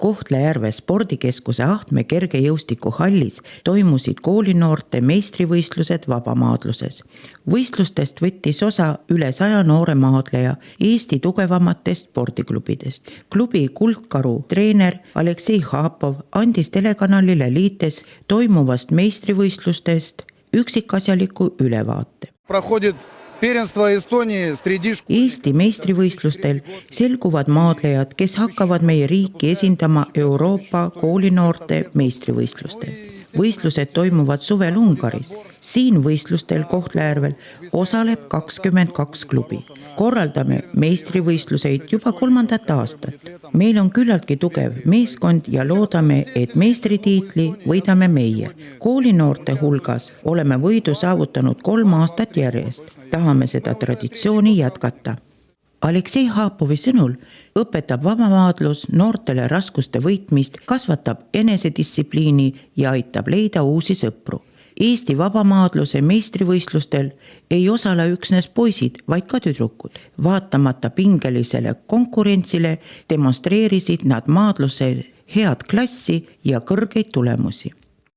Kohtla-Järve spordikeskuse Ahtme kergejõustikuhallis toimusid koolinoorte meistrivõistlused vabamaadluses. Võistlustest võttis osa üle 100 noore maadleja Eesti tugevamatest spordiklubidest. Klubi Kuldkaru treener Aleksei Hapov andis telekanalile Liites toimuvast meistrivõistlustest üksikasjaliku ülevaate. Eesti meistrivõistlustel selguvad maadlejad, kes hakkavad meie riiki esindama Euroopa koolinoorte meistrivõistlustel. Võistlused toimuvad suvel Ungaris. Siin võistlustel Kohtla-Järvel osaleb 22 klubi. Korraldame meistrivõistluseid juba 3. aastat. Meil on küllaltki tugev meeskond ja loodame, et meistritiitli võidame meie. Koolinoorte hulgas oleme võidu saavutanud 3 aastat järjest. Tahame seda traditsiooni jätkata. Aleksei Hapovi sõnul õpetab vabamaadlus noortele raskuste võitmist, kasvatab enesedistsipliini ja aitab leida uusi sõpru. Eesti vabamaadluse meistrivõistlustel ei osale üksnes poisid, vaid ka tüdrukud. Vaatamata pingelisele konkurentsile demonstreerisid nad maadluse head klassi ja kõrgeid tulemusi.